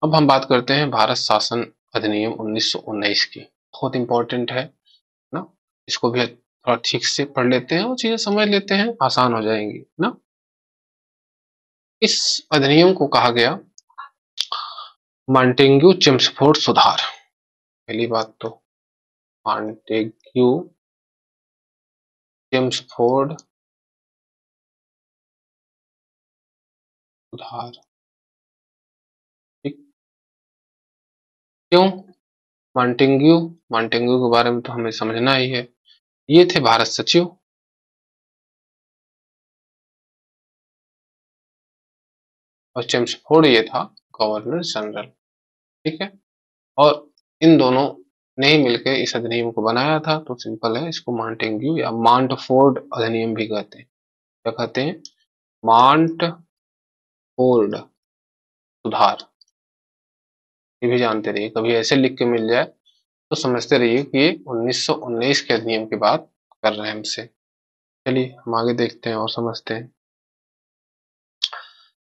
अब हम बात करते हैं भारत शासन अधिनियम 1919 की। बहुत इंपॉर्टेंट है ना। इसको भी थोड़ा ठीक से पढ़ लेते हैं और चीजें समझ लेते हैं, आसान हो जाएंगी ना। इस अधिनियम को कहा गया मॉन्टेग्यू चेम्सफोर्ड सुधार। पहली बात तो मॉन्टेग्यू चेम्सफोर्ड सुधार। ठीक। क्यों मॉन्टेग्यू? मॉन्टेग्यू के बारे में तो हमें समझना ही है। ये थे भारत सचिव और चेम्सफोर्ड ये था गवर्नर जनरल। ठीक है। और इन दोनों ने ही मिलकर इस अधिनियम को बनाया था, तो सिंपल है, इसको मॉन्टेग्यू या मॉन्टफोर्ड अधिनियम भी कहते हैं। क्या कहते हैं? मॉन्टफोर्ड सुधार। ये भी जानते रहिए, कभी ऐसे लिख के मिल जाए तो समझते रहिए कि ये 1919 के अधिनियम की बात कर रहे हैं हमसे। चलिए हम आगे देखते हैं और समझते हैं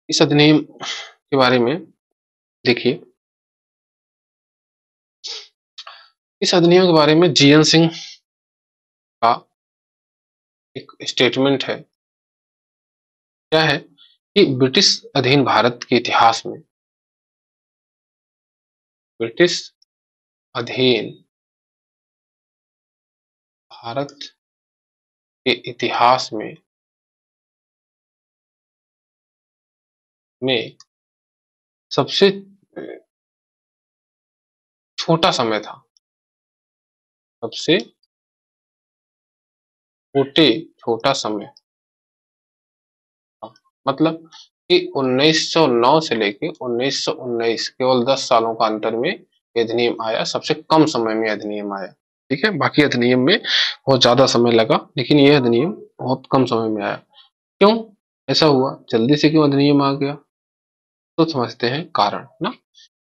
इस अधिनियम के बारे में। देखिए, इस अधिनियम के बारे में जीएन सिंह का एक स्टेटमेंट है। क्या है कि ब्रिटिश अधीन भारत के इतिहास में, ब्रिटिश अधीन भारत के इतिहास में सबसे छोटा समय था। सबसे छोटा समय था। मतलब कि 1909 से लेके 1919 केवल 10 सालों का अंतर में ये अधिनियम आया। सबसे कम समय में अधिनियम आया। ठीक है, बाकी अधिनियम में बहुत ज्यादा समय लगा, लेकिन यह अधिनियम बहुत कम समय में आया। क्यों ऐसा हुआ? जल्दी से क्यों अधिनियम आ गया? तो समझते हैं कारण ना,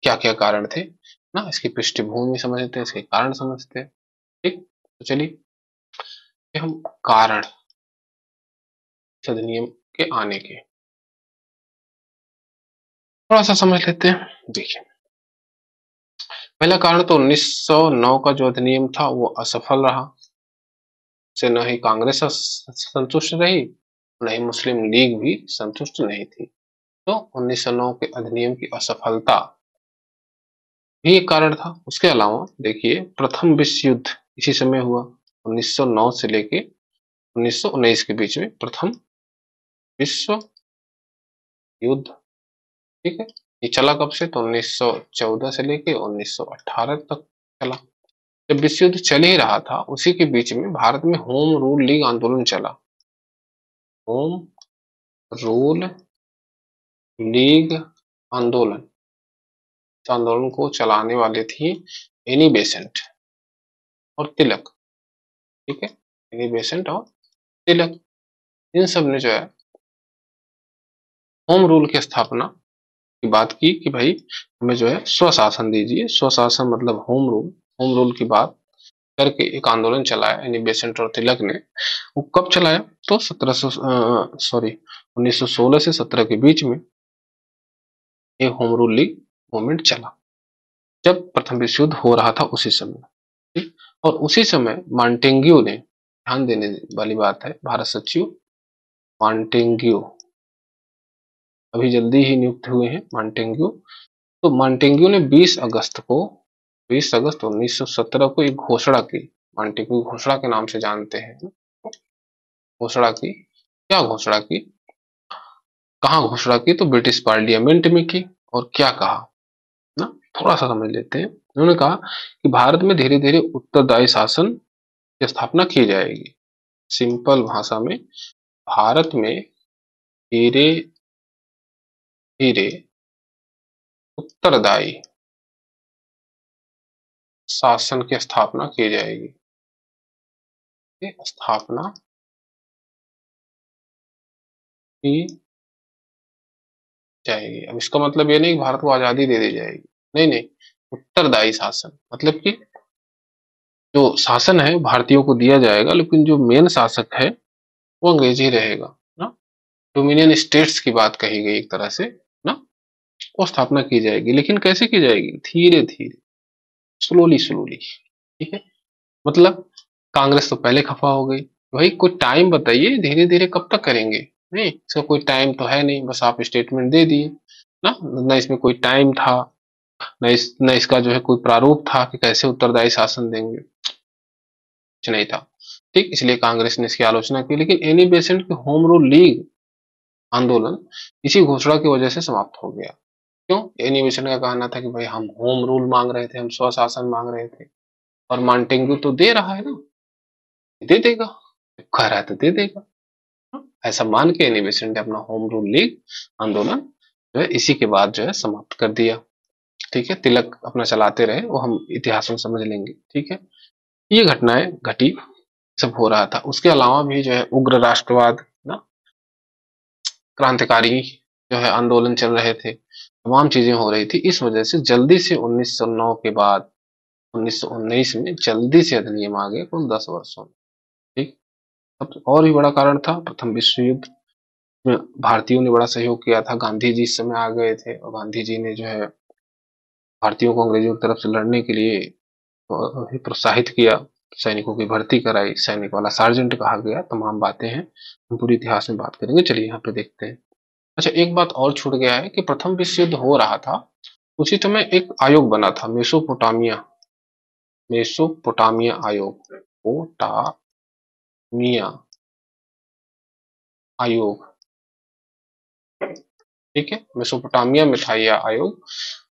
क्या क्या कारण थे ना। इसकी पृष्ठभूमि समझते हैं, इसके कारण समझते हैं। ठीक, तो चलिए हम कारण इस अधिनियम के आने के थोड़ा सा समझ लेते हैं। देखिए, पहला कारण तो 1909 का जो अधिनियम था वो असफल रहा। से न ही कांग्रेस संतुष्ट रही, न ही मुस्लिम लीग भी संतुष्ट नहीं थी। तो 1909 के अधिनियम की असफलता भी एक कारण था। उसके अलावा देखिए, प्रथम विश्व युद्ध इसी समय हुआ। 1909 से लेके 1919 के बीच में प्रथम विश्व युद्ध। ठीक है, ये चला कब से? तो 1914 से लेके 1918 तक चला। जब विश्व युद्ध चल ही रहा था, उसी के बीच में भारत में होम रूल लीग आंदोलन चला। होम रूल लीग आंदोलन। इस आंदोलन को चलाने वाले थी एनी बेसेंट और तिलक। ठीक है, एनी बेसेंट और तिलक, इन सब ने जो है होम रूल की स्थापना की बात की कि भाई हमें जो है स्वशासन दीजिए। स्वशासन मतलब होम रूल। होम रूल की बात करके एक आंदोलन चलाया एनी बेसेंट और तिलक ने। वो कब चलाया? तो 1916 से 17 के बीच में एक होम रूल लीग मूवमेंट चला, जब प्रथम विश्व युद्ध हो रहा था उसी समय। ठीक? और उसी समय मॉन्टेग्यू ने, ध्यान देने वाली बात है, भारत सचिव मॉन्टेग्यू अभी जल्दी ही नियुक्त हुए हैं मॉन्टेग्यू। तो मॉन्टेग्यू ने 20 अगस्त 1917 को एक घोषणा की। मॉन्टेग्यू घोषणा के नाम से जानते हैं। घोषणा की, क्या घोषणा की, कहाँ घोषणा की? तो ब्रिटिश पार्लियामेंट में की। और क्या कहा ना, थोड़ा सा समझ लेते हैं। उन्होंने कहा कि भारत में धीरे धीरे उत्तरदायी शासन की स्थापना की जाएगी। सिंपल भाषा में, भारत में धीरे धीरे उत्तरदायी शासन की स्थापना की जाएगी। स्थापना की जाएगी। अब इसका मतलब ये नहीं कि भारत को आजादी दे दी जाएगी। नहीं नहीं, उत्तरदायी शासन मतलब कि जो शासन है भारतीयों को दिया जाएगा, लेकिन जो मेन शासक है वो अंग्रेज ही रहेगा ना। डोमिनियन स्टेट्स की बात कही गई एक तरह से ना। वो स्थापना की जाएगी, लेकिन कैसे की जाएगी? धीरे धीरे, स्लोली स्लोली। ठीक है, मतलब कांग्रेस तो पहले खफा हो गई। भाई कोई टाइम बताइए, धीरे धीरे कब तक करेंगे? नहीं, इसका कोई टाइम तो है नहीं, बस आप स्टेटमेंट दे दिए ना। ना इसमें कोई टाइम था, न इसका जो है कोई प्रारूप था कि कैसे उत्तरदायी शासन देंगे, कुछ नहीं था। ठीक, इसलिए कांग्रेस ने इसकी आलोचना की, लेकिन एनी बेसेंट के होम रूल लीग आंदोलन इसी घोषणा की वजह से समाप्त हो गया। क्यों? एनी बेसेंट का कहना था कि भाई हम होम रूल मांग रहे थे, हम स्वशासन मांग रहे थे, और मार्टेंगू तो दे रहा है ना, दे देगा, कह रहा है तो दे देगा। ऐसा मान के एनी बेसेंट ने अपना होम रूल लीग आंदोलन जो है इसी के बाद जो है समाप्त कर दिया। ठीक है, तिलक अपना चलाते रहे, वो हम इतिहास में समझ लेंगे। ठीक है, ये घटनाएं घटी, सब हो रहा था। उसके अलावा भी जो है उग्र राष्ट्रवाद ना, क्रांतिकारी जो है आंदोलन चल रहे थे, तमाम चीजें हो रही थी। इस वजह से जल्दी से 1909 के बाद 1919 में जल्दी से अधिनियम आ गए, कुल 10 वर्षों में। ठीक, अब और भी बड़ा कारण था प्रथम विश्व युद्ध में भारतीयों ने बड़ा सहयोग किया था। गांधी जी इस समय आ गए थे, और गांधी जी ने जो है भारतीयों को अंग्रेजों की तरफ से लड़ने के लिए प्रोत्साहित किया, सैनिकों की भर्ती कराई, सैनिक वाला सार्जेंट कहा गया, तमाम बातें हैं, हम पूरी इतिहास में बात करेंगे। चलिए यहाँ पे देखते हैं। अच्छा, एक बात और छूट गया है कि प्रथम विश्व युद्ध हो रहा था, उसी समय एक आयोग बना था, मेसोपोटामिया, मेसोपोटामिया आयोग, पोटामिया आयोग। ठीक है, मेसोपोटामिया में था यह आयोग।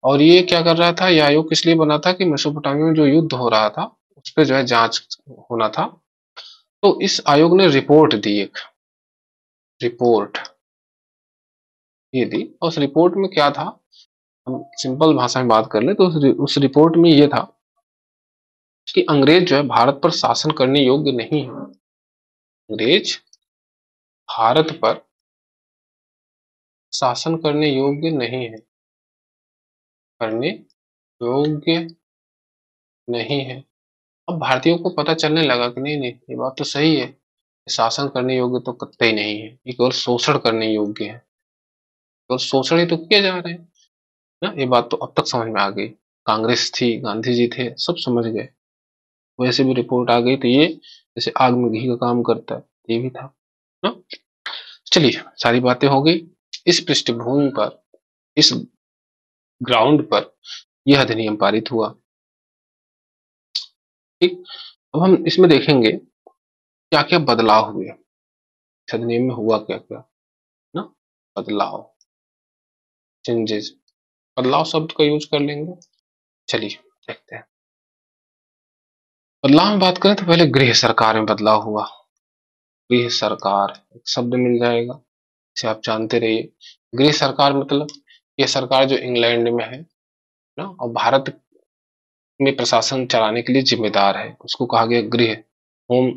और ये क्या कर रहा था? यह आयोग किस लिए बना था कि मेसोपोटामिया में जो युद्ध हो रहा था उस पर जो है जांच होना था। तो इस आयोग ने रिपोर्ट दी, एक रिपोर्ट ये दी, और उस रिपोर्ट में क्या था, हम सिंपल भाषा में बात कर ले तो उस रिपोर्ट में ये था कि अंग्रेज जो है भारत पर शासन करने योग्य नहीं है। अंग्रेज भारत पर शासन करने योग्य नहीं है, करने योग्य नहीं है। अब भारतीयों को पता चलने लगा कि नहीं नहीं, ये बात तो सही है, शासन करने योग्य तो कतई नहीं है, ये केवल शोषण करने योग्य है, केवल शोषण ही तो किए जा रहे हैं ना। ये बात तो अब तक समझ में आ गई, कांग्रेस थी, गांधी जी थे, सब समझ गए। वैसे भी रिपोर्ट आ गई, तो ये जैसे आग में घी का काम करता है, ये भी था ना। चलिए, सारी बातें हो गई। इस पृष्ठभूमि पर, इस ग्राउंड पर यह अधिनियम पारित हुआ। ठीक, अब हम इसमें देखेंगे क्या क्या बदलाव हुए, इस अधिनियम में हुआ क्या क्या ना। बदलाव, चेंजेस, बदलाव शब्द का यूज कर लेंगे। चलिए देखते हैं। बदलाव में बात करें तो पहले गृह सरकार में बदलाव हुआ। गृह सरकार एक शब्द मिल जाएगा, इसे आप जानते रहिए। गृह सरकार मतलब यह सरकार जो इंग्लैंड में है ना, और भारत में प्रशासन चलाने के लिए जिम्मेदार है, उसको कहा गया गृह, होम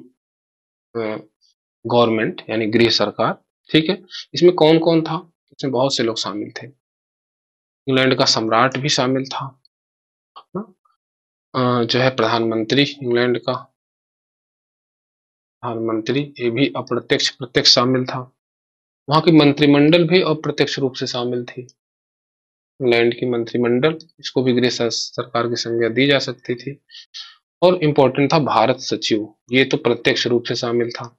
गवर्नमेंट, यानी गृह सरकार। ठीक है, इसमें कौन कौन था? इसमें बहुत से लोग शामिल थे, इंग्लैंड का सम्राट भी शामिल था ना, जो है प्रधानमंत्री इंग्लैंड का, प्रधानमंत्री ये भी अप्रत्यक्ष प्रत्यक्ष शामिल था। वहां की मंत्रिमंडल भी अप्रत्यक्ष रूप से शामिल थी, इंग्लैंड की मंत्रिमंडल, इसको भी गृह सरकार की संज्ञा दी जा सकती थी। और इम्पोर्टेंट था भारत सचिव, ये तो प्रत्यक्ष रूप से शामिल था,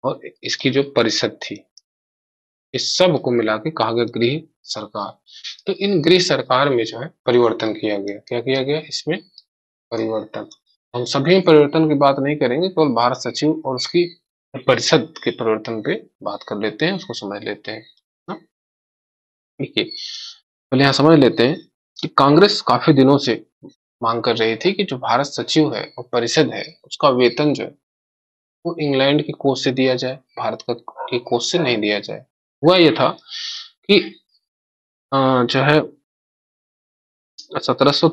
और इसकी जो परिषद थी, इस सब को मिला के कहा गया गृह सरकार। तो इन गृह सरकार में जो है परिवर्तन किया गया, क्या किया गया इसमें? परिवर्तन। हम सभी में परिवर्तन की बात नहीं करेंगे, केवल भारत सचिव और उसकी परिषद के परिवर्तन पे बात कर लेते हैं, उसको समझ लेते हैं ना। ठीक है, पहले यहाँ समझ लेते हैं कि कांग्रेस काफी दिनों से मांग कर रही थी कि जो भारत सचिव है और परिषद है, उसका वेतन जो है वो इंग्लैंड के कोष से दिया जाए, भारत का के कोष से नहीं दिया जाए। हुआ ये था कि जो है 1700,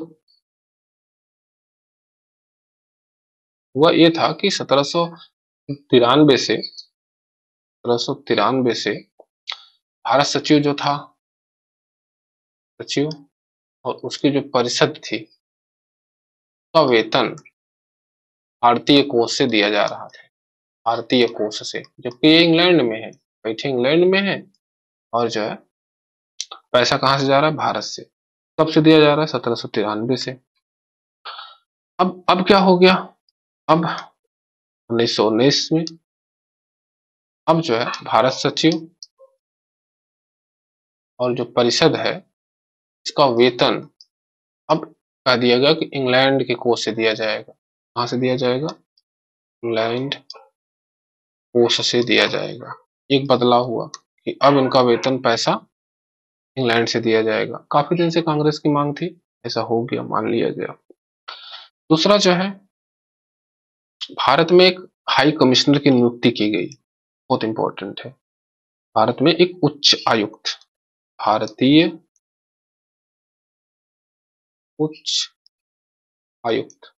हुआ ये था कि 1793 से 1793 से भारत सचिव जो था, सचिव और उसकी जो परिषद थी, का वेतन भारतीय कोष से दिया जा रहा था, भारतीय कोष से, जबकि ये इंग्लैंड में है, बैठे इंग्लैंड में है, और जो है पैसा कहाँ से जा रहा है? भारत से। कब से दिया जा रहा है? 1793 से। अब क्या हो गया? अब 1919 में अब जो है भारत सचिव और जो परिषद है इसका वेतन अब कह दिया गया कि इंग्लैंड के कोष से दिया जाएगा। कहाँ से दिया जाएगा? इंग्लैंड कोष से दिया जाएगा। एक बदलाव हुआ कि अब इनका वेतन पैसा इंग्लैंड से दिया जाएगा। काफी दिन से कांग्रेस की मांग थी, ऐसा हो गया, मान लिया गया। दूसरा जो है, भारत में एक हाई कमिश्नर की नियुक्ति की गई, बहुत इंपॉर्टेंट है। भारत में एक उच्च आयुक्त, भारतीय उच्च आयुक्त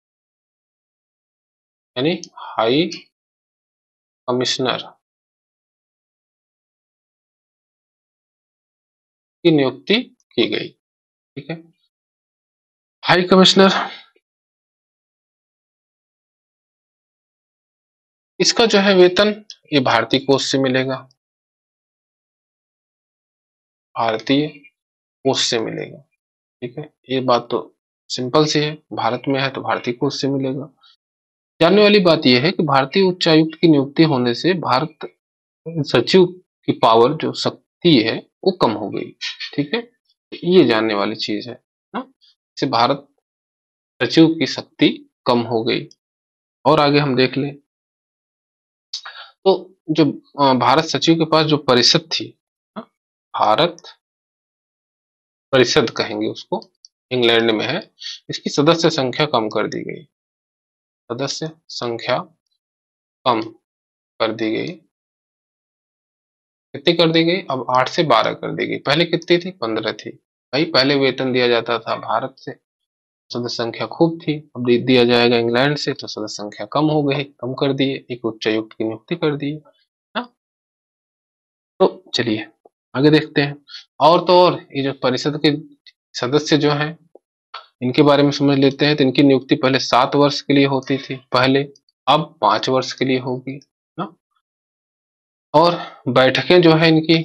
यानी हाई कमिश्नर की नियुक्ति की गई। ठीक है, हाई कमिश्नर, इसका जो है वेतन ये भारतीय कोष से मिलेगा, भारतीय कोष से मिलेगा। ठीक है, ये बात तो सिंपल सी है, भारत में है तो भारतीय कोष से मिलेगा। जानने वाली बात यह है कि भारतीय उच्चायुक्त की नियुक्ति होने से भारत सचिव की पावर, जो शक्ति है, वो कम हो गई। ठीक है, ये जानने वाली चीज है ना, इससे भारत सचिव की शक्ति कम हो गई। और आगे हम देख लें तो जो भारत सचिव के पास जो परिषद थी, ना, भारत परिषद कहेंगे उसको, इंग्लैंड में है, इसकी सदस्य संख्या कम कर दी गई। सदस्य संख्या कम कर दी गई। कितनी कर दी गई? अब 8 से 12 कर दी गई। पहले कितनी थी? 15 थी। भाई पहले वेतन दिया जाता था भारत से, सदस्य संख्या खूब थी, अब दिया जाएगा इंग्लैंड से तो सदस्य संख्या कम हो गई, कम कर दिए, एक उच्चायुक्त की नियुक्ति कर दी। हाँ, तो चलिए आगे देखते हैं। और तो और ये जो परिषद के सदस्य जो हैं इनके बारे में समझ लेते हैं। तो इनकी नियुक्ति पहले 7 वर्ष के लिए होती थी पहले, अब 5 वर्ष के लिए होगी ना। और बैठकें जो है इनकी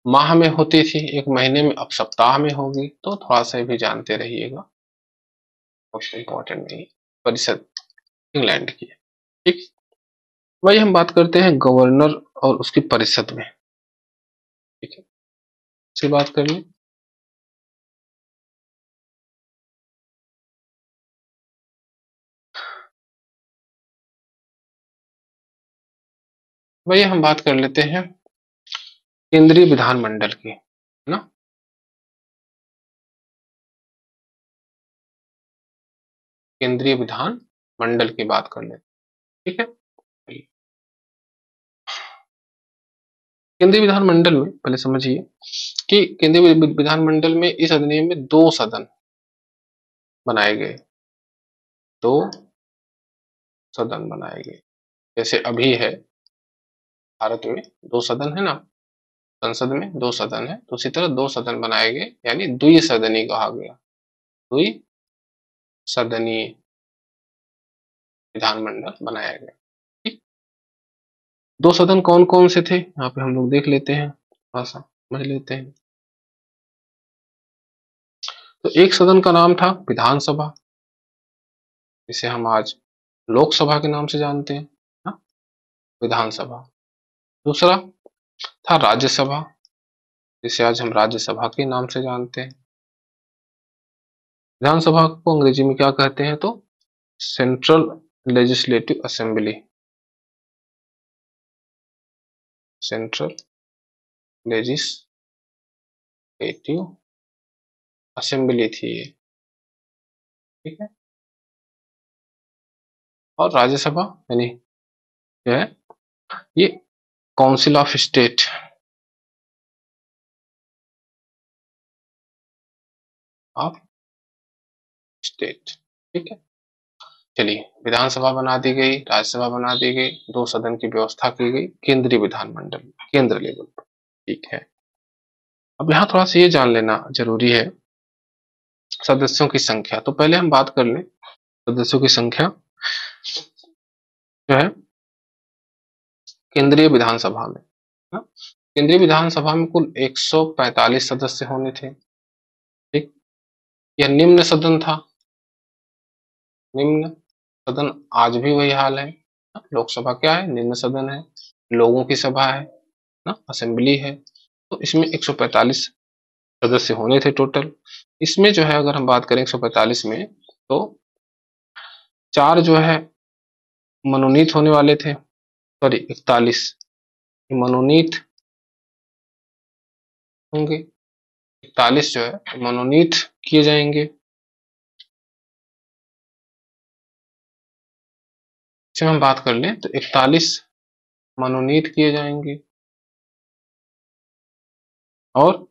माह में होती थी, एक महीने में, अब सप्ताह में होगी। तो थोड़ा सा भी जानते रहिएगा, मोस्ट इंपॉर्टेंट नहीं, परिषद इंग्लैंड की है। ठीक, वही हम बात करते हैं गवर्नर और उसकी परिषद में। ठीक है, इसकी बात कर लें। वही हम बात कर लेते हैं केंद्रीय विधानमंडल की, है ना। केंद्रीय विधान मंडल की बात कर लेते हैं। ठीक है, केंद्रीय विधानमंडल में पहले समझिए कि केंद्रीय विधानमंडल में इस अधिनियम में 2 सदन बनाए गए, 2 सदन बनाए गए। जैसे अभी है भारत में 2 सदन है ना, संसद में 2 सदन है, तो उसी तरह 2 सदन बनाए गए, यानी द्विसदनीय कहा गया, द्विसदनीय विधानमंडल बनाया गया। ठीक, 2 सदन कौन कौन से थे यहाँ पे हम लोग देख लेते हैं, थोड़ा सा समझ लेते हैं। तो एक सदन का नाम था विधानसभा, जिसे हम आज लोकसभा के नाम से जानते हैं ना, विधानसभा। दूसरा था राज्यसभा, जिसे आज हम राज्यसभा के नाम से जानते हैं। विधानसभा को अंग्रेजी में क्या कहते हैं? तो central legislative assembly, central legislative assembly थी ये। ठीक है, और राज्यसभा यानी जो है ये council of state, of state. ठीक है, चलिए विधानसभा बना दी गई, राज्यसभा बना दी गई, 2 सदन की व्यवस्था की गई केंद्रीय विधानमंडल, केंद्र लेवल पर। ठीक है, अब यहाँ थोड़ा सा ये जान लेना जरूरी है, सदस्यों की संख्या। तो पहले हम बात कर लें सदस्यों की संख्या जो है केंद्रीय विधानसभा में। हाँ? केंद्रीय विधानसभा में कुल 145 सदस्य होने थे। ठीक, यह निम्न सदन था। निम्न सदन आज भी वही हाल है। लोकसभा क्या है? निम्न सदन है, लोगों की सभा है ना, असेंबली है। तो इसमें 145 सदस्य होने थे टोटल। इसमें जो है अगर हम बात करें 145 में, तो 4 जो है मनोनीत होने वाले थे, सॉरी 41 मनोनीत होंगे, 41 जो है मनोनीत किए जाएंगे। इसमें हम बात कर लें तो 41 मनोनीत किए जाएंगे और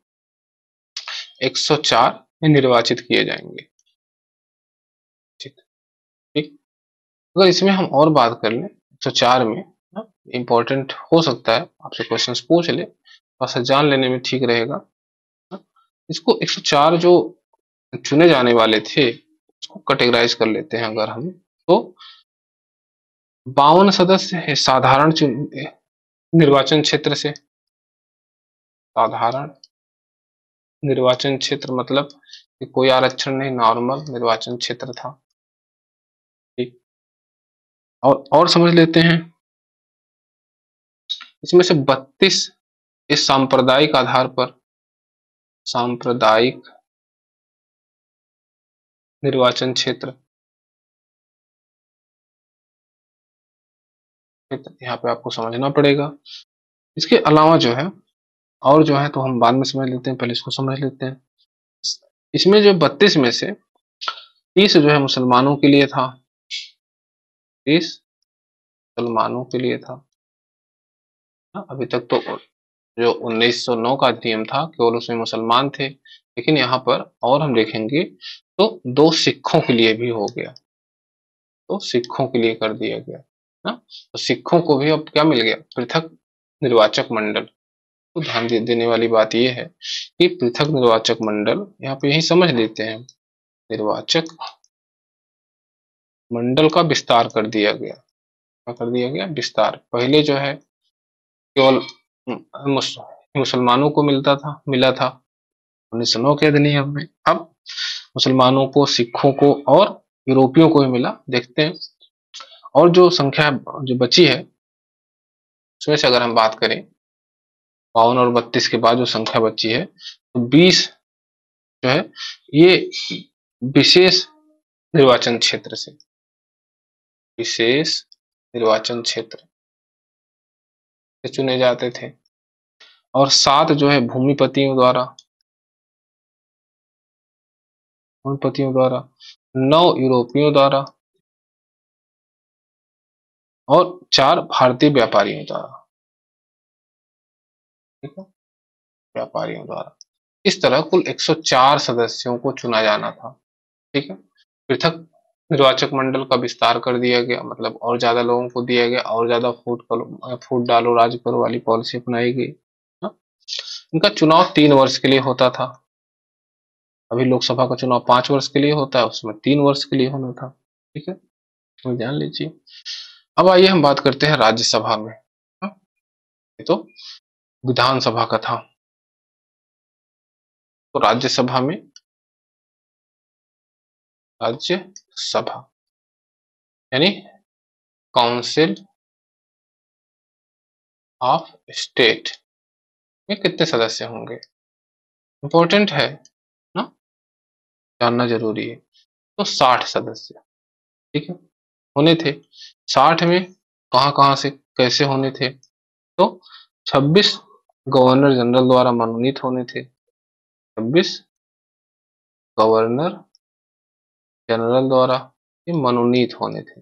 104 निर्वाचित किए जाएंगे। ठीक, ठीक। अगर इसमें हम और बात कर लें 104 में, इंपॉर्टेंट हो सकता है आपसे क्वेश्चंस पूछ ले, थोड़ा सा जान लेने में ठीक रहेगा। इसको 104 जो चुने जाने वाले थे उसको कैटेगराइज कर लेते हैं अगर हम, तो 52 सदस्य है साधारण निर्वाचन क्षेत्र से। साधारण निर्वाचन क्षेत्र मतलब कि कोई आरक्षण नहीं, नॉर्मल निर्वाचन क्षेत्र था। ठीक, और समझ लेते हैं। इसमें से 32 इस सांप्रदायिक आधार पर, सांप्रदायिक निर्वाचन क्षेत्र, यहाँ पे आपको समझना पड़ेगा। इसके अलावा जो है और जो है तो हम बाद में समझ लेते हैं, पहले इसको समझ लेते हैं। इसमें जो 32 में से 30 जो है मुसलमानों के लिए था, 30 मुसलमानों के लिए था। अभी तक तो जो 1909 का अधिनियम था केवल उसमें मुसलमान थे, लेकिन यहाँ पर और हम देखेंगे तो 2 सिखों के लिए भी हो गया, तो सिखों के लिए कर दिया गया ना। तो सिखों को भी अब क्या मिल गया? पृथक निर्वाचक मंडल। तो ध्यान देने वाली बात यह है कि पृथक निर्वाचक मंडल, यहाँ पे यही समझ लेते हैं, निर्वाचक मंडल का विस्तार कर दिया गया। क्या कर दिया गया? विस्तार। पहले जो है केवल मुसलमानों को मिला था 1909 के अधिनियम में। अब मुसलमानों को, सिखों को और यूरोपियों को भी मिला। देखते हैं और जो संख्या जो बची है उसमें से अगर हम बात करें 52 और 32 के बाद जो संख्या बची है तो 20 जो है ये विशेष निर्वाचन क्षेत्र से, विशेष निर्वाचन क्षेत्र से चुने जाते थे। और 7 जो है भूमिपतियों द्वारा, भूमिपतियों द्वारा, 9 यूरोपियों द्वारा और 4 भारतीय व्यापारियों द्वारा। ठीक है, व्यापारियों द्वारा। इस तरह कुल 104 सदस्यों को चुना जाना था। ठीक है, पृथक निर्वाचक मंडल का विस्तार कर दिया गया, मतलब और ज्यादा लोगों को दिया गया, और ज्यादा फूट डालो राज करो वाली पॉलिसी अपनाई गई। हाँ? इनका चुनाव 3 वर्ष के लिए होता था। अभी लोकसभा का चुनाव 5 वर्ष के लिए होता है, उसमें 3 वर्ष के लिए होना था। ठीक है, तो ध्यान लीजिए। अब आइए हम बात करते हैं राज्यसभा में। हाँ? ये तो विधानसभा का था। तो राज्यसभा में, राज्यसभा यानी काउंसिल ऑफ स्टेट में कितने सदस्य होंगे? इंपॉर्टेंट है ना, जानना जरूरी है। तो 60 सदस्य। ठीक है, होने थे। 60 में कहां कहां से कैसे होने थे? तो 26 गवर्नर जनरल द्वारा मनोनीत होने थे, 26 गवर्नर जनरल द्वारा ये मनोनीत होने थे।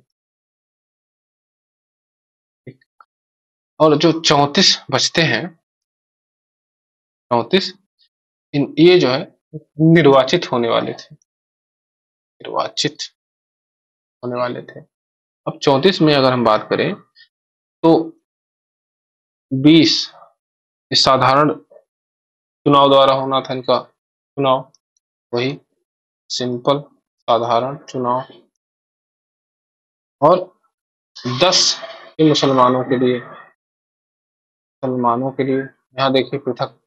और जो 34 बचते हैं, 34 ये जो है निर्वाचित होने वाले थे, निर्वाचित होने वाले थे। अब 34 में अगर हम बात करें तो 20 साधारण चुनाव द्वारा होना था इनका चुनाव, वही सिंपल साधारण चुनाव। और 10 मुसलमानों के लिए, मुसलमानों के लिए यहाँ देखिए पृथक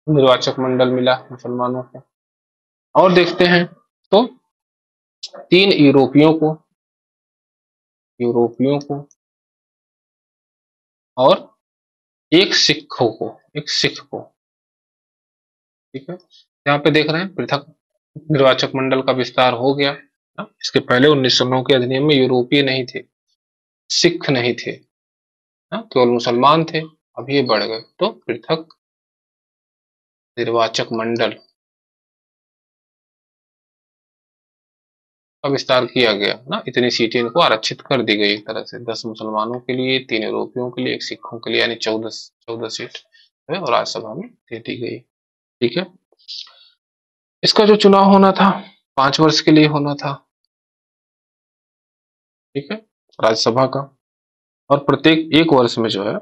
निर्वाचक मंडल मिला मुसलमानों को। और देखते हैं तो 3 यूरोपियों को और एक सिख को, ठीक है। यहाँ पे देख रहे हैं पृथक निर्वाचक मंडल का विस्तार हो गया। इसके पहले 1909 के अधिनियम में यूरोपीय नहीं थे, सिख नहीं थे, केवल मुसलमान थे। अब ये बढ़ गए तो पृथक निर्वाचक मंडल का विस्तार किया गया ना। इतनी सीटें इनको आरक्षित कर दी गई एक तरह से, 10 मुसलमानों के लिए, 3 यूरोपियों के लिए, एक सिखों के लिए, यानी 14 सीट जो है राज्यसभा में दे दी गई। ठीक है। इसका जो चुनाव होना था 5 वर्ष के लिए होना था, ठीक है, राज्यसभा का। और प्रत्येक 1 वर्ष में जो है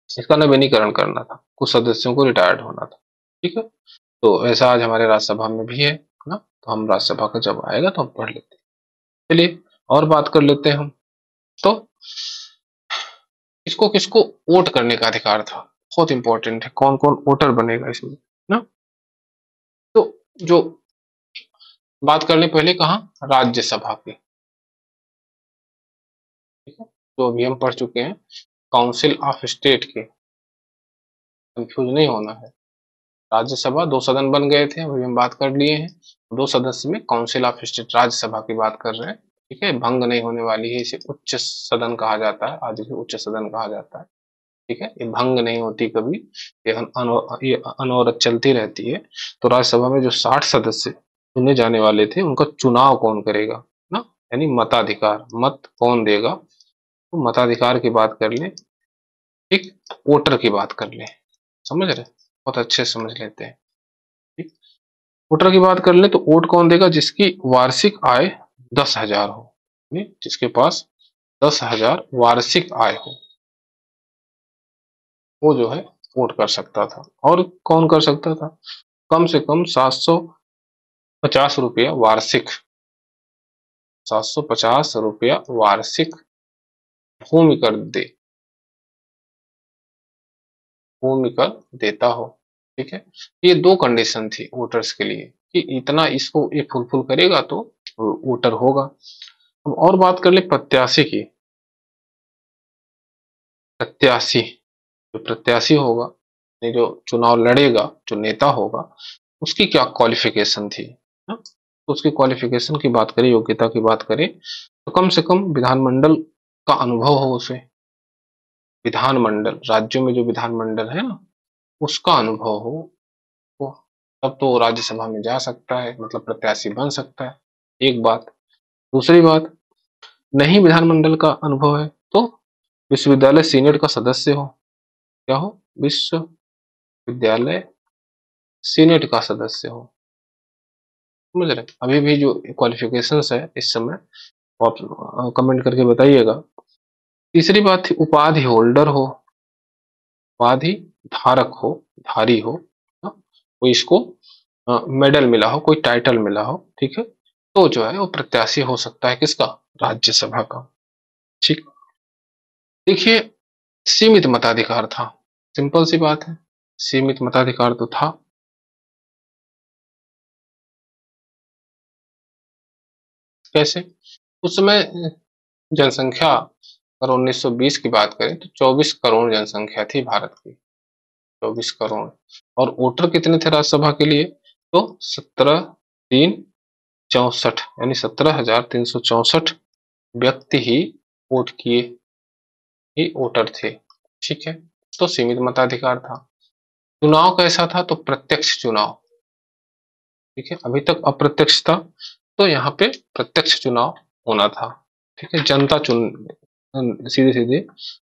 इसका नवीनीकरण करना था, कुछ सदस्यों को रिटायर्ड होना था। ठीक है। तो ऐसा आज हमारे राज्यसभा में भी है ना। तो हम राज्यसभा का जब आएगा तो हम पढ़ लेते हैं। चलिए और बात कर लेते हैं हम। तो इसको किसको वोट करने का अधिकार था, बहुत इंपॉर्टेंट है, कौन कौन वोटर बनेगा इसमें ना। तो जो बात करने पहले कहा राज्यसभा की, ठीक है, तो अभी हम पढ़ चुके हैं काउंसिल ऑफ स्टेट के, कंफ्यूज नहीं होना है। राज्यसभा 2 सदन बन गए थे, अभी हम बात कर लिए हैं। 2 सदस्य में काउंसिल ऑफ स्टेट राज्यसभा की बात कर रहे हैं। ठीक है, भंग नहीं होने वाली है, इसे उच्च सदन कहा जाता है, आज इसे उच्च सदन कहा जाता है। ठीक है, ये भंग नहीं होती कभी, ये अनवरत चलती रहती है। तो राज्यसभा में जो 60 सदस्य चुने जाने वाले थे उनका चुनाव कौन करेगा ना, यानी मताधिकार, मत कौन देगा। तो मताधिकार की बात कर ले, एक वोटर की बात कर ले, समझ रहे, बहुत अच्छे से समझ लेते हैं। ठीक, वोटर की बात कर ले तो वोट कौन देगा, जिसकी वार्षिक आय 10,000 हो, जिसके पास 10,000 वार्षिक आय हो, वो जो है वोट कर सकता था। और कौन कर सकता था, कम से कम 750 रुपया वार्षिक, 750 रुपया वार्षिक भूमि कर दे, भूमि कर देता हो। ठीक है, ये 2 कंडीशन थी वोटर्स के लिए कि इतना इसको ये फुलफिल करेगा तो वोटर होगा। अब और बात कर ले प्रत्याशी की। प्रत्याशी, जो प्रत्याशी होगा, नहीं जो चुनाव लड़ेगा, जो नेता होगा, उसकी क्या क्वालिफिकेशन थी ना? तो उसकी क्वालिफिकेशन की बात करें, योग्यता की बात करें, तो कम से कम विधानमंडल का अनुभव हो उसे, विधानमंडल, राज्यों में जो विधानमंडल है ना उसका अनुभव हो वो, तब तो राज्यसभा में जा सकता है, मतलब प्रत्याशी बन सकता है। एक बात। दूसरी बात, नहीं विधानमंडल का अनुभव है तो विश्वविद्यालय सीनेट का सदस्य हो, क्या हो, विश्वविद्यालय सीनेट का सदस्य हो। समझ रहे, अभी भी जो क्वालिफिकेशंस है इस समय आप कमेंट करके बताइएगा। तीसरी बात थी उपाधि होल्डर हो, उपाधि धारक हो, धारी हो, कोई इसको मेडल मिला हो, कोई टाइटल मिला हो, ठीक है, तो जो है वो प्रत्याशी हो सकता है किसका, राज्यसभा का। ठीक, देखिए सीमित मताधिकार था, सिंपल सी बात है, सीमित मताधिकार तो था। कैसे, उस समय जनसंख्या, अगर 1920 की बात करें तो 24 करोड़ जनसंख्या थी भारत की, 24 करोड़। और वोटर कितने थे राज्यसभा के लिए, तो 17,364, यानी 17,364 व्यक्ति ही वोट किए, ही वोटर थे। ठीक है, तो सीमित मताधिकार था। चुनाव कैसा था, तो प्रत्यक्ष चुनाव। ठीक है, अभी तक अप्रत्यक्ष था, तो यहाँ पे प्रत्यक्ष चुनाव होना था। ठीक है, जनता चुन, सीधे सीधे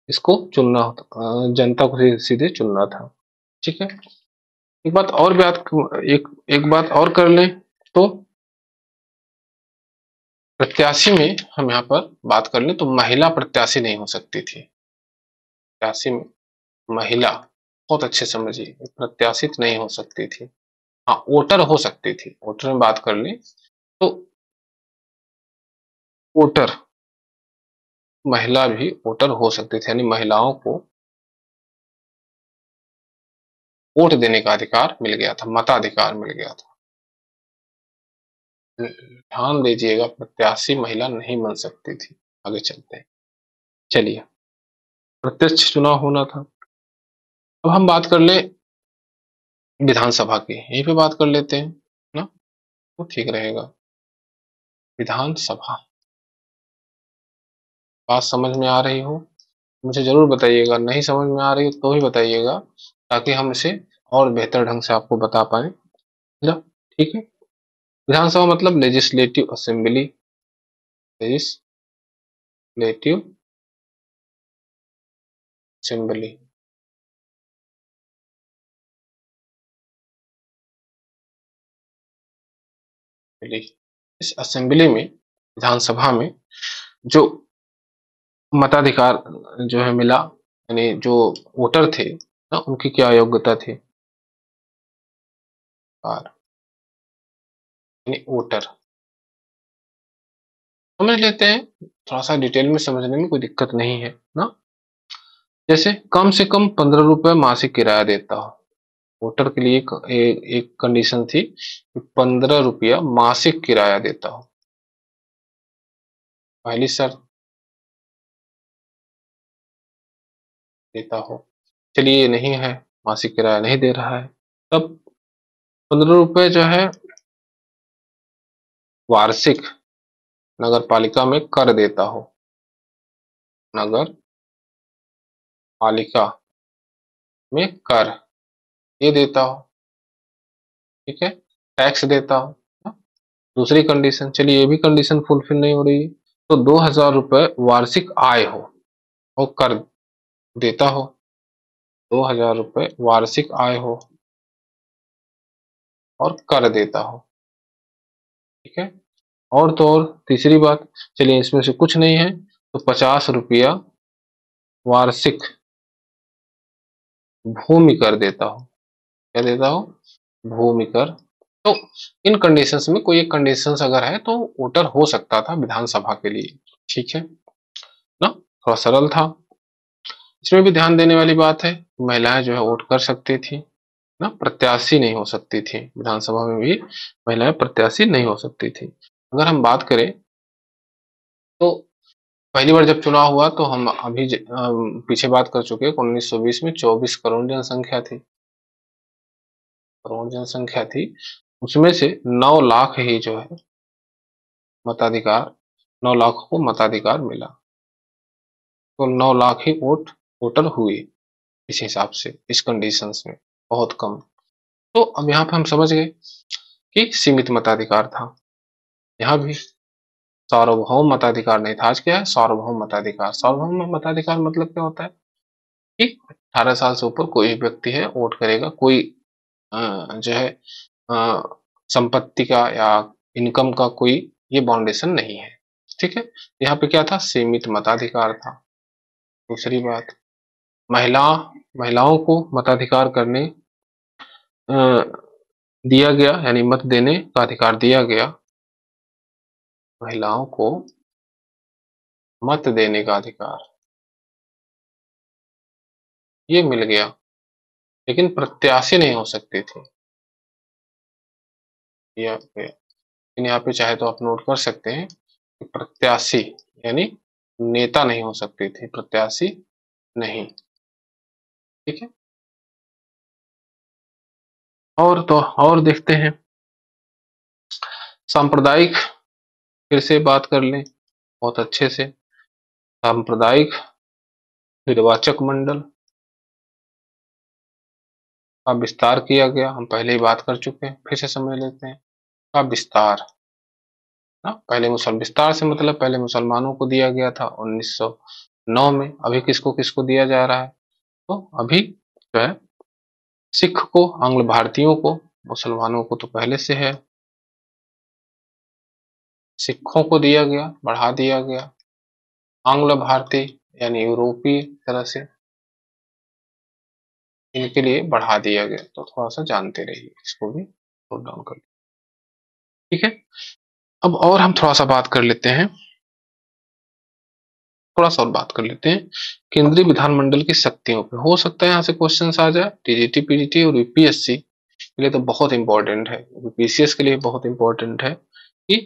इसको चुनना होता, जनता को सीधे सीधे चुनना था। ठीक है, एक बात और एक बात और कर लें तो प्रत्याशी में हम यहाँ पर बात कर लें तो महिला प्रत्याशी नहीं हो सकती थी। प्रत्याशी में महिला, बहुत अच्छे समझिए, प्रत्याशित नहीं हो सकती थी। हाँ, वोटर हो सकती थी, वोटर में बात कर ली तो वोटर, महिला भी वोटर हो सकती थी, यानी महिलाओं को वोट देने का अधिकार मिल गया था, मताधिकार मिल गया था। ध्यान दीजिएगा, प्रत्याशी महिला नहीं बन सकती थी। आगे चलते हैं। चलिए, प्रत्यक्ष चुनाव होना था। अब हम बात कर ले विधानसभा की, यहीं पे बात कर लेते हैं ना, तो ठीक रहेगा। विधानसभा, बात समझ में आ रही हो मुझे जरूर बताइएगा, नहीं समझ में आ रही हो तो भी बताइएगा, ताकि हम इसे और बेहतर ढंग से आपको बता पाए। मतलब, ठीक है। विधानसभा मतलब लेजिस्लेटिव असेंबली, लेजिस्लेटिव असेंबली। इस असेंबली में, विधानसभा में जो मताधिकार जो है मिला, यानी जो वोटर थे ना, उनकी क्या योग्यता थी, और यानी वोटर, समझ लेते हैं। थोड़ा सा डिटेल में समझने में कोई दिक्कत नहीं है ना। जैसे कम से कम 15 रुपए मासिक किराया देता हो, वोटर के लिए एक कंडीशन थी कि 15 रुपया मासिक किराया देता हो, पहली शर्त, देता हो। चलिए ये नहीं है, मासिक किराया नहीं दे रहा है, तब 15 रुपए जो है वार्षिक नगर पालिका में कर देता हो, नगर पालिका में कर ये देता हो, ठीक है, टैक्स देता हो। दूसरी कंडीशन, चलिए ये भी कंडीशन फुलफिल नहीं हो रही है, तो 2000 रुपए वार्षिक आय हो और कर देता हो, 2000 रुपए वार्षिक आय हो और कर देता हो, ठीक है। और तो और तीसरी बात, चलिए इसमें से कुछ नहीं है, तो 50 रुपया वार्षिक भूमि कर देता हो, क्या देता हो, भूमि कर। तो इन कंडीशंस में कोई एक कंडीशंस अगर है तो वोटर हो सकता था विधानसभा के लिए, ठीक है ना, थोड़ा सरल था। इसमें भी ध्यान देने वाली बात है, महिलाएं जो है वोट कर सकती थी ना, प्रत्याशी नहीं हो सकती थी, विधानसभा में भी महिलाएं प्रत्याशी नहीं हो सकती थी। अगर हम बात करें तो पहली बार जब चुनाव हुआ तो हम अभी पीछे बात कर चुके हैं, 1920 में 24 करोड़ जनसंख्या थी, करोड़ जनसंख्या थी, उसमें से 9 लाख ही जो है मताधिकार, 9 लाख को मताधिकार मिला, तो 9 लाख ही वोटर हुए इस हिसाब से, इस कंडीशंस में, बहुत कम। तो अब यहाँ पे हम समझ गए कि सीमित मताधिकार था, यहाँ भी सार्वभौम मताधिकार नहीं था। आज क्या है, सार्वभौम मताधिकार। सार्वभौम मताधिकार मतलब क्या होता है कि 18 साल से ऊपर कोई भी व्यक्ति है वोट करेगा, कोई जो है संपत्ति का या इनकम का कोई ये बाउंडेशन नहीं है, ठीक है। यहाँ पे क्या था, सीमित मताधिकार था। दूसरी बात, महिला महिलाओं को मताधिकार करने अ, दिया गया, यानी मत देने का अधिकार दिया गया, महिलाओं को मत देने का अधिकार ये मिल गया, लेकिन प्रत्याशी नहीं हो सकती थी, या लेकिन यहाँ पे चाहे तो आप नोट कर सकते हैं कि प्रत्याशी यानी नेता नहीं हो सकती थी, प्रत्याशी नहीं, ठीक है। और तो और देखते हैं, सांप्रदायिक, फिर से बात कर लें बहुत अच्छे से, सांप्रदायिक निर्वाचक मंडल का विस्तार किया गया, हम पहले ही बात कर चुके हैं, फिर से समझ लेते हैं। का विस्तार ना, पहले मुसल विस्तार से मतलब पहले मुसलमानों को दिया गया था 1909 में, अभी किसको किसको दिया जा रहा है, तो अभी जो है सिख को, आंग्ल भारतीयों को, मुसलमानों को तो पहले से है, सिखों को दिया गया, बढ़ा दिया गया, आंग्ल भारतीय यानी यूरोपीय तरह से इनके लिए बढ़ा दिया गया, तो थोड़ा सा जानते रहिए, इसको भी नोट डाउन कर, ठीक है। अब और हम थोड़ा सा बात कर लेते हैं, थोड़ा सा और बात कर लेते हैं केंद्रीय विधानमंडल की शक्तियों पे। हो सकता है यहाँ से क्वेश्चन आ जाए। टीजीटी, पीजीटी और यूपीएससी के लिए तो बहुत इंपॉर्टेंट है, पीसीएस के लिए बहुत इंपॉर्टेंट है कि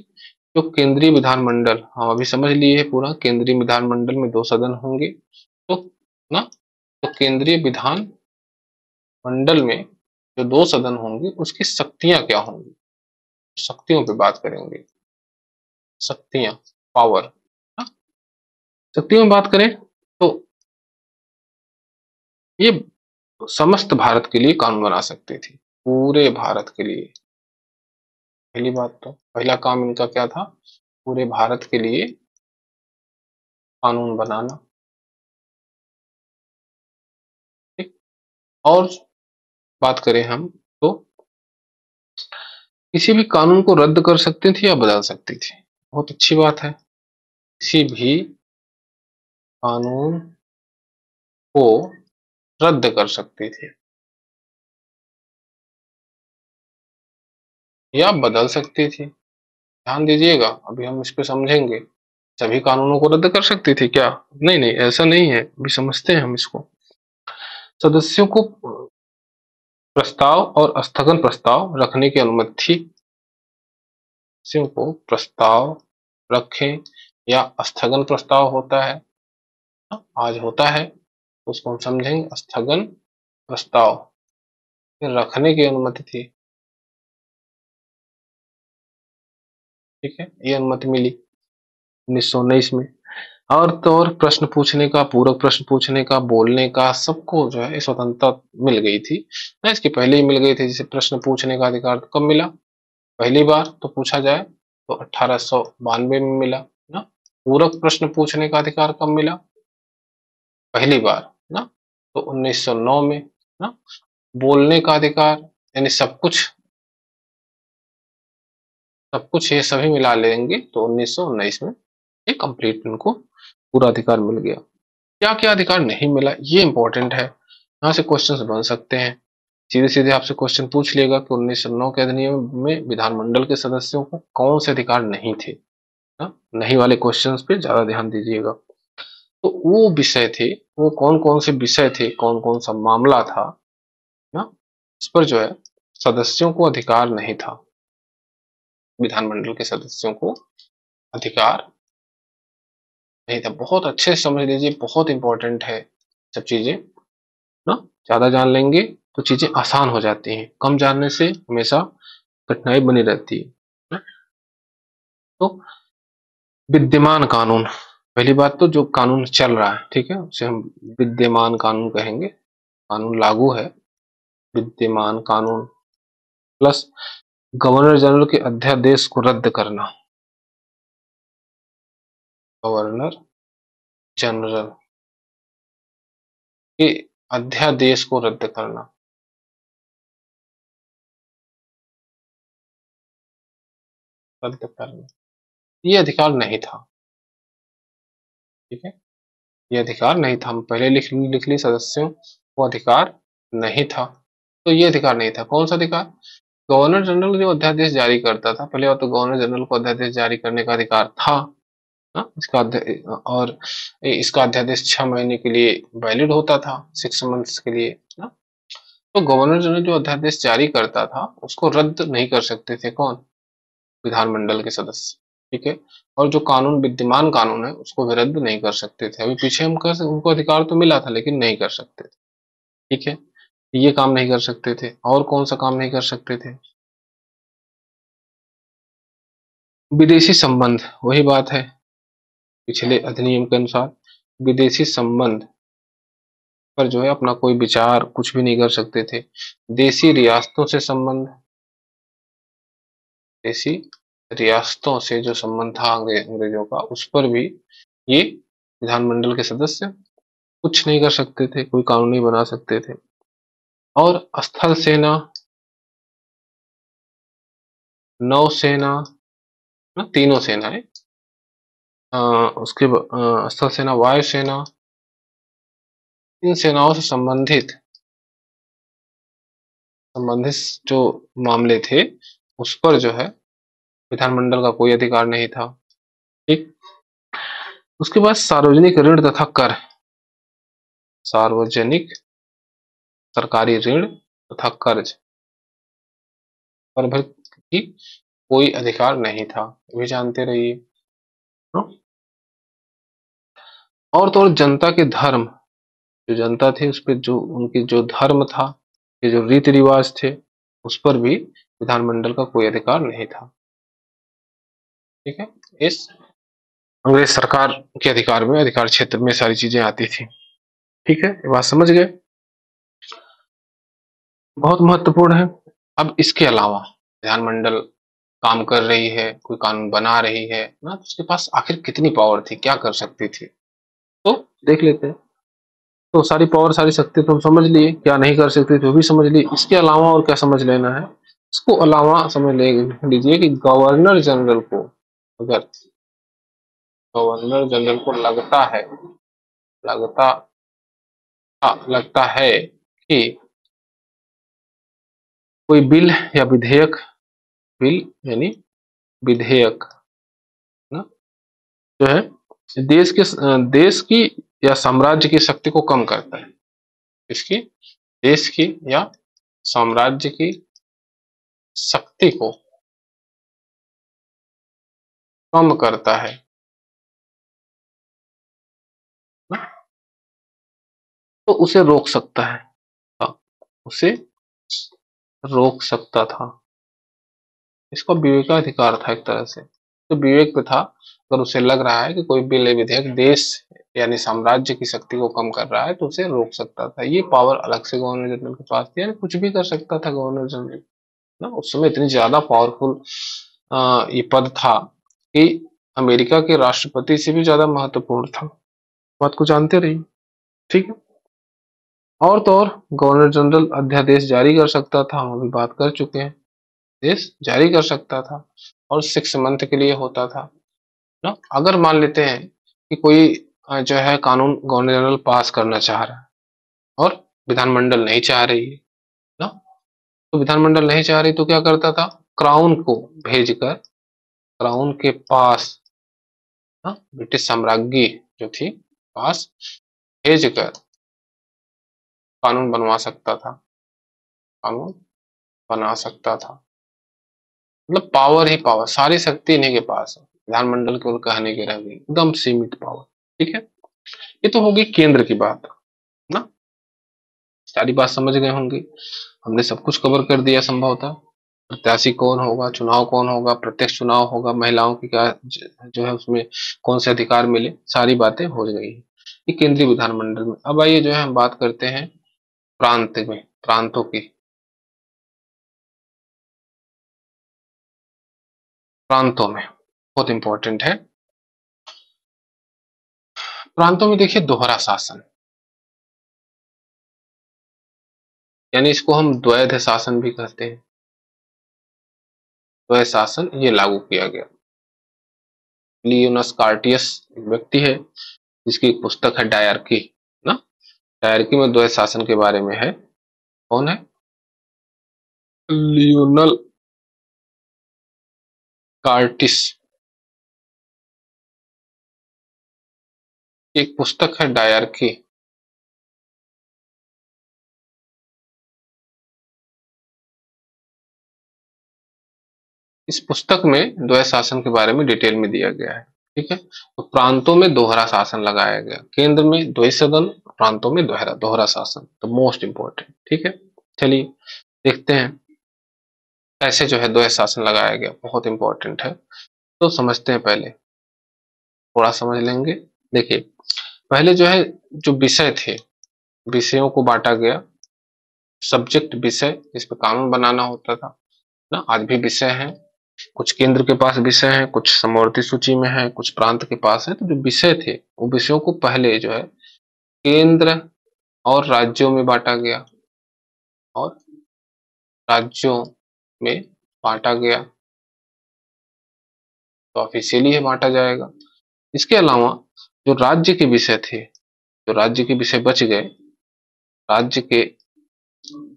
जो केंद्रीय विधानमंडल, हम अभी समझ लिए है पूरा, केंद्रीय विधानमंडल में 2 सदन होंगे तो ना, तो केंद्रीय विधान मंडल में जो 2 सदन होंगे उसकी शक्तियां क्या होंगी, शक्तियों पे बात करेंगे। शक्तियां, पावर, शक्तियों में बात करें तो ये समस्त भारत के लिए कानून बना सकती थी, पूरे भारत के लिए। पहली बात तो पहला काम इनका क्या था, पूरे भारत के लिए कानून बनाना। ठीक। और बात करें हम तो किसी भी कानून को रद्द कर सकती थी या बदल सकती थी। बहुत अच्छी बात है, किसी भी कानून को रद्द कर सकती थी या बदल सकती थी। ध्यान दीजिएगा, अभी हम इस पे समझेंगे। सभी कानूनों को रद्द कर सकती थी क्या? नहीं नहीं, ऐसा नहीं है, अभी समझते हैं हम इसको। सदस्यों को प्रस्ताव और स्थगन प्रस्ताव रखने की अनुमति थी। सदस्यों को प्रस्ताव रखें या स्थगन प्रस्ताव होता है, आज होता है, उसको हम समझेंगे। स्थगन प्रस्ताव रखने की अनुमति थी। ठीक है, ये अनुमति मिली 1919 में। और तो और प्रश्न पूछने का, पूरक प्रश्न पूछने का, बोलने का, सबको जो है स्वतंत्रता मिल गई थी ना। इसके पहले ही मिल गई थी। जैसे प्रश्न पूछने का अधिकार तो कब मिला, पहली बार तो पूछा जाए तो 1892 में मिला ना। पूरक प्रश्न पूछने का अधिकार कब मिला, पहली बार ना, तो 1909 में ना। बोलने का अधिकार यानी सब कुछ ये सभी मिला लेंगे तो 1919 में ये कंप्लीट उनको पूरा अधिकार मिल गया। क्या क्या अधिकार नहीं मिला, ये इंपॉर्टेंट है, यहाँ से क्वेश्चंस बन सकते हैं। सीधे सीधे आपसे क्वेश्चन पूछ लेगा कि 1909 के अधिनियम में विधानमंडल के सदस्यों को कौन से अधिकार नहीं थे ना। नहीं वाले क्वेश्चंस पे ज्यादा ध्यान दीजिएगा। तो वो विषय थे, वो कौन कौन से विषय थे, कौन कौन सा मामला था ना, इस पर जो है सदस्यों को अधिकार नहीं था। विधानमंडल के सदस्यों को अधिकार नहीं था। बहुत अच्छे से समझ लीजिए, बहुत इंपॉर्टेंट है सब चीजें ना। ज्यादा जान लेंगे तो चीजें आसान हो जाती हैं, कम जानने से हमेशा कठिनाई बनी रहती है ना? तो विद्यमान कानून, पहली बात तो जो कानून चल रहा है, ठीक है, उसे हम विद्यमान कानून कहेंगे। कानून लागू है, विद्यमान कानून प्लस गवर्नर जनरल के अध्यादेश को रद्द करना। गवर्नर जनरल के अध्यादेश को रद्द करना, रद्द करना, ये अधिकार नहीं था। ठीक है, ये अधिकार नहीं था, हम पहले लिख ली, सदस्यों को अधिकार नहीं था। तो ये अधिकार नहीं था। कौन सा अधिकार, गवर्नर जनरल जो अध्यादेश जारी करता था, पहले बात तो गवर्नर जनरल को अध्यादेश जारी करने का अधिकार था ना। और इसका अध्यादेश 6 महीने के लिए वैलिड होता था, 6 मंथ्स के लिए ना। तो गवर्नर जनरल जो अध्यादेश जारी करता था उसको रद्द नहीं कर सकते थे कौन, विधानमंडल के सदस्य। ठीक है, और जो कानून विद्यमान कानून है उसको भी रद्द नहीं कर सकते थे। अभी पीछे हम कर उनको अधिकार तो मिला था लेकिन नहीं कर सकते थे। ठीक है, ये काम नहीं कर सकते थे। और कौन सा काम नहीं कर सकते थे, विदेशी संबंध, वही बात है पिछले अधिनियम के अनुसार। विदेशी संबंध पर जो है अपना कोई विचार कुछ भी नहीं कर सकते थे। देशी रियासतों से संबंध, देशी रियासतों से जो संबंध था अंग्रेजों का, उस पर भी ये विधानमंडल के सदस्य कुछ नहीं कर सकते थे, कोई कानून नहीं बना सकते थे। और स्थल सेना, नौसेना ना, तीनों सेनाएं, स्थल सेना, वायु सेना, इन सेनाओं से संबंधित जो मामले थे उस पर जो है विधानमंडल का कोई अधिकार नहीं था। ठीक। उसके बाद सार्वजनिक ऋण तथा कर, सार्वजनिक सरकारी ऋण तथा कर्ज पर भी कोई अधिकार नहीं था, ये भी जानते रहिए। और तो और जनता के धर्म, जो जनता थी उस पर जो उनकी जो धर्म था, ये जो रीति रिवाज थे, उस पर भी विधानमंडल का कोई अधिकार नहीं था। ठीक है, इस अंग्रेज सरकार के अधिकार में, अधिकार क्षेत्र में सारी चीजें आती थी। ठीक है, ये बात समझ गए, बहुत महत्वपूर्ण है। अब इसके अलावा विधानमंडल काम कर रही है, कोई कानून बना रही है ना, तो उसके पास आखिर कितनी पावर थी, क्या कर सकती थी, तो देख लेते हैं। तो सारी पावर सारी शक्ति तो हम समझ लिए, क्या नहीं कर सकती तो भी समझ लिए। इसके अलावा और क्या समझ लेना है, इसको अलावा समझ लीजिए कि गवर्नर जनरल को, अगर गवर्नर जनरल को लगता लगता है कि कोई बिल या विधेयक, बिल यानी विधेयक ना, जो है देश की या साम्राज्य की शक्ति को कम करता है, इसकी देश की या साम्राज्य की शक्ति को कम करता है ना, तो उसे रोक सकता है। हाँ, उसे रोक सकता था। इसका विवेकाधिकार था एक तरह से, तो विवेक पे था, अगर उसे लग रहा है कि कोई बिल या विधेयक देश यानी साम्राज्य की शक्ति को कम कर रहा है तो उसे रोक सकता था। ये पावर अलग से गवर्नर जनरल के पास थी, यानी कुछ भी कर सकता था गवर्नर जनरल ना। उस समय इतनी ज्यादा पावरफुल ये पद था कि अमेरिका के राष्ट्रपति से भी ज्यादा महत्वपूर्ण था। बात को जानते रहिए। ठीक है, और तो और गवर्नर जनरल अध्यादेश जारी कर सकता था, हम अभी बात कर चुके हैं, देश जारी कर सकता था, और 6 मंथ के लिए होता था ना। अगर मान लेते हैं कि कोई जो है कानून गवर्नर जनरल पास करना चाह रहा है और विधानमंडल नहीं चाह रही है ना, तो विधानमंडल नहीं चाह रही तो क्या करता था, क्राउन को भेजकर, क्राउन के पास ना, ब्रिटिश साम्राज्ञी जो थी पास भेजकर कानून बनवा सकता था, कानून बना सकता था। मतलब पावर ही पावर, सारी शक्ति इन्हीं के पास है, विधानमंडल केवल कहने के रह गई, एकदम सीमित पावर। ठीक है, ये तो होगी केंद्र की बात ना, सारी बात समझ गए होंगे, हमने सब कुछ कवर कर दिया संभवतः। प्रत्याशी कौन होगा, चुनाव कौन होगा, प्रत्यक्ष चुनाव होगा, महिलाओं की क्या जो है उसमें कौन से अधिकार मिले, सारी बातें हो गई है ये केंद्रीय विधानमंडल में। अब आइए जो है हम बात करते हैं प्रांत में, प्रांतों की, प्रांतों में बहुत इंपॉर्टेंट है। प्रांतों में देखिए दोहरा शासन, यानी इसको हम द्वैध शासन भी कहते हैं, द्वैध शासन ये लागू किया गया। लियोनस कार्टियस एक व्यक्ति है जिसकी एक पुस्तक है डायरकी ना, डायरकी में द्वैध शासन के बारे में है। कौन है, लियोनल कार्टिस, एक पुस्तक है डायरकी। इस पुस्तक में द्वैध शासन के बारे में डिटेल में दिया गया है। ठीक है, तो प्रांतों में दोहरा शासन लगाया गया, केंद्र में द्वैध सदन, प्रांतों में दोहरा दोहरा शासन, तो मोस्ट इंपोर्टेंट। ठीक है, चलिए देखते हैं कैसे जो है द्वैध शासन लगाया गया, बहुत इंपॉर्टेंट है। तो समझते हैं, पहले थोड़ा समझ लेंगे। देखिए पहले जो है जो विषय थे, विषयों को बांटा गया, सब्जेक्ट विषय जिस पर कानून बनाना होता था ना, आज भी विषय हैं, कुछ केंद्र के पास विषय हैं, कुछ समवर्ती सूची में है, कुछ प्रांत के पास है। तो जो विषय थे वो विषयों को पहले जो है केंद्र और राज्यों में बांटा गया, और राज्यों में बांटा गया, तो ऑफिशियली है बांटा जाएगा। इसके अलावा जो राज्य के विषय थे, जो राज्य के विषय बच गए, राज्य के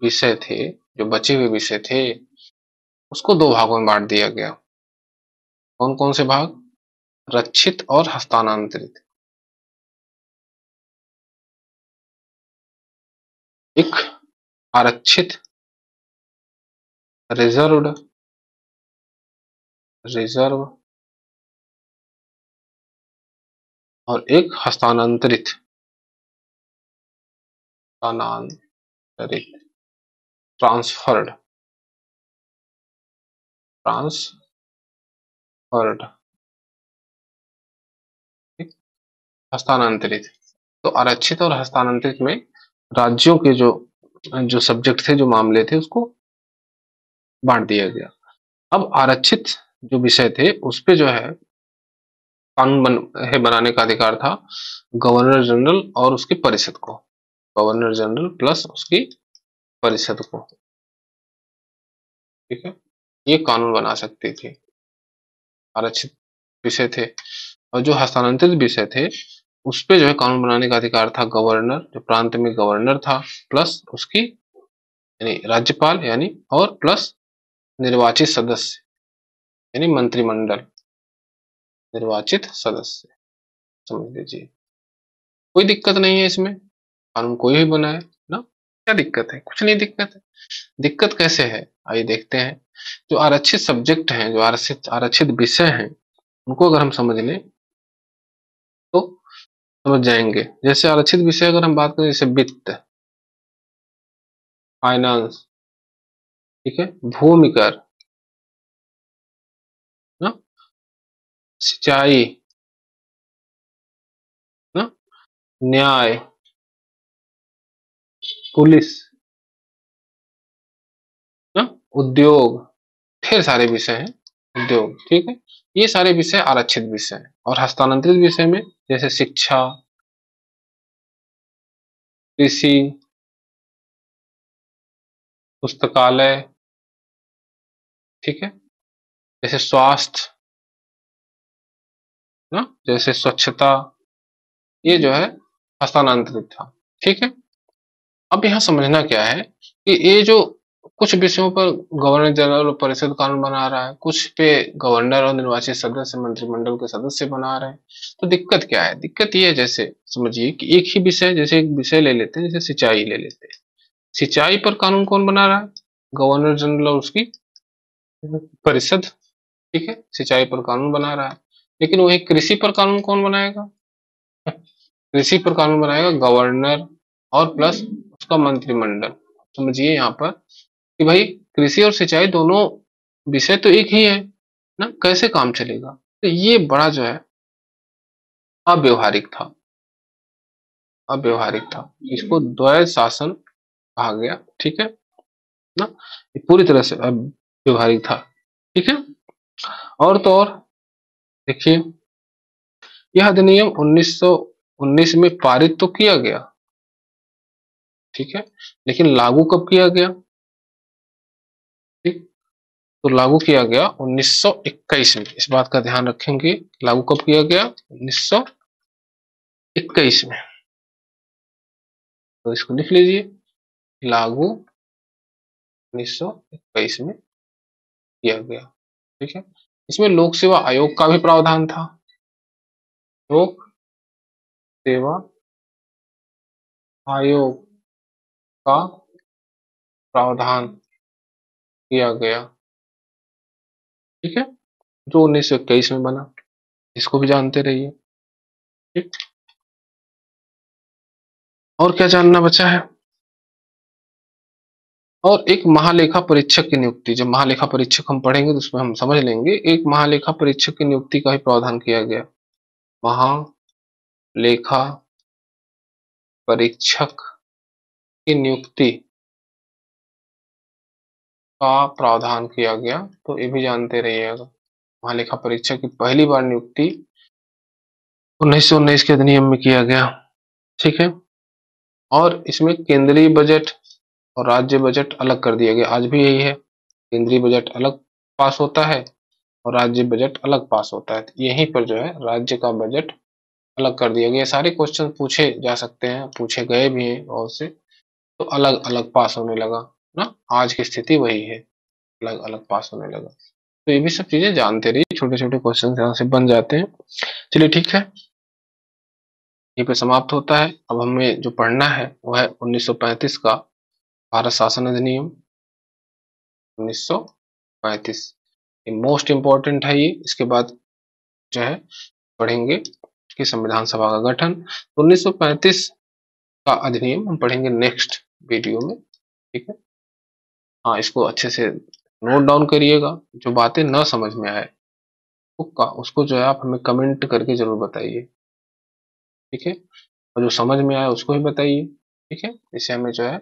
विषय थे, जो बचे हुए विषय थे, उसको 2 भागों में बांट दिया गया। कौन कौन से भाग, रक्षित और हस्तांतरित। एक आरक्षित, रिजर्व्ड, रिजर्व, और एक हस्तांतरित, हस्तांतरित, ट्रांसफर्ड, ट्रांसफर्ड, हस्तांतरित। तो आरक्षित और हस्तांतरित में राज्यों के जो जो सब्जेक्ट थे, जो मामले थे, उसको बांट दिया गया। अब आरक्षित जो विषय थे उस पे जो है बनाने का अधिकार था गवर्नर जनरल और उसकी परिषद को, गवर्नर जनरल प्लस उसकी परिषद को, ठीक है, ये कानून बना सकती थी, आरक्षित विषय थे। और जो हस्तांतरित विषय थे उस पे जो है कानून बनाने का अधिकार था गवर्नर, जो प्रांत में गवर्नर था, प्लस उसकी यानी राज्यपाल, यानी और प्लस निर्वाचित सदस्य, यानी मंत्रिमंडल, निर्वाचित सदस्य, समझ लीजिए। कोई दिक्कत नहीं है इसमें, कानून कोई भी बनाए ना, क्या दिक्कत है? कुछ नहीं दिक्कत है। दिक्कत कैसे है, आइए देखते हैं। जो आरक्षित सब्जेक्ट हैं, जो आरक्षित आरक्षित विषय हैं, उनको अगर हम समझ लें तो समझ जाएंगे। जैसे आरक्षित विषय अगर हम बात करें, जैसे वित्त, फाइनेंस, ठीक है, भूमि कर, ना, सिंचाई, ना, न्याय, पुलिस, ना, उद्योग, ढेर सारे विषय हैं, उद्योग, ठीक है, ये सारे विषय आरक्षित विषय हैं। और हस्तांतरित विषय में जैसे शिक्षा, कृषि, पुस्तकालय, ठीक है, जैसे स्वास्थ्य, ना, जैसे स्वच्छता, ये जो है हस्तांतरित था, ठीक है। अब यहाँ समझना क्या है कि ये जो कुछ विषयों पर गवर्नर जनरल और परिषद कानून बना रहा है, कुछ पे गवर्नर और निर्वाचित सदस्य मंत्रिमंडल के सदस्य बना रहे हैं, तो दिक्कत क्या है? दिक्कत ये है, जैसे समझिए कि एक ही विषय, जैसे एक विषय ले लेते हैं, जैसे सिंचाई ले लेते हैं। सिंचाई पर कानून कौन बना रहा है? गवर्नर जनरल और उसकी परिषद, ठीक है, सिंचाई पर कानून बना रहा है। लेकिन वही कृषि पर कानून कौन बनाएगा? कृषि पर कानून बनाएगा गवर्नर और प्लस उसका मंत्रिमंडल। समझिए यहाँ पर कि भाई कृषि और सिंचाई दोनों विषय तो एक ही है ना, कैसे काम चलेगा? तो ये बड़ा जो है अव्यवहारिक था, अव्यवहारिक था, इसको द्वैध शासन कहा गया, ठीक है ना। ये पूरी तरह से अव्यवहारिक था, ठीक है। और तो और देखिए, यह अधिनियम 1919 में पारित तो किया गया, ठीक है, लेकिन लागू कब किया गया? ठीक, तो लागू किया गया 1921 में, इस बात का ध्यान रखेंगे। लागू कब किया गया? 1921 में। तो इसको लिख लीजिए, लागू 1921 में किया गया, ठीक है। इसमें लोक सेवा आयोग का भी प्रावधान था, लोक सेवा आयोग का प्रावधान किया गया, ठीक है, जो 1921 में बना, इसको भी जानते रहिए, ठीक। और क्या जानना बचा है? और एक महालेखा परीक्षक की नियुक्ति, जब महालेखा परीक्षक हम पढ़ेंगे तो उसमें हम समझ लेंगे, एक महालेखा परीक्षक की नियुक्ति का भी प्रावधान किया गया। महालेखा परीक्षक की नियुक्ति का प्रावधान किया गया, तो ये भी जानते रहिएगा। महालेखा परीक्षक की पहली बार नियुक्ति 1919 के अधिनियम में किया गया, ठीक है। और इसमें केंद्रीय बजट और राज्य बजट अलग कर दिया गया, आज भी यही है, केंद्रीय बजट अलग पास होता है और राज्य बजट अलग पास होता है। यहीं पर जो है राज्य का बजट अलग कर दिया गया। सारे क्वेश्चन पूछे जा सकते हैं, पूछे गए भी हैं बहुत से, तो अलग अलग पास होने लगा ना, आज की स्थिति वही है, अलग अलग पास होने लगा। तो ये भी सब चीजें जानते रहिए, छोटे छोटे क्वेश्चन यहाँ से बन जाते हैं। चलिए ठीक है। यहीं पे समाप्त होता है। अब हमें जो पढ़ना है वो है 1935 का भारत शासन अधिनियम 1935। ये मोस्ट इम्पोर्टेंट है ये। इसके बाद जो है पढ़ेंगे कि संविधान सभा का गठन। 1935 का अधिनियम हम पढ़ेंगे नेक्स्ट वीडियो में, ठीक है। हाँ, इसको अच्छे से नोट डाउन करिएगा। जो बातें ना समझ में आए उसको जो है आप हमें कमेंट करके जरूर बताइए, ठीक है। और जो समझ में आए उसको ही बताइए, ठीक है। इससे हमें जो है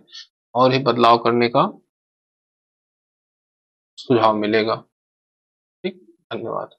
और ही बदलाव करने का सुझाव मिलेगा। ठीक, धन्यवाद।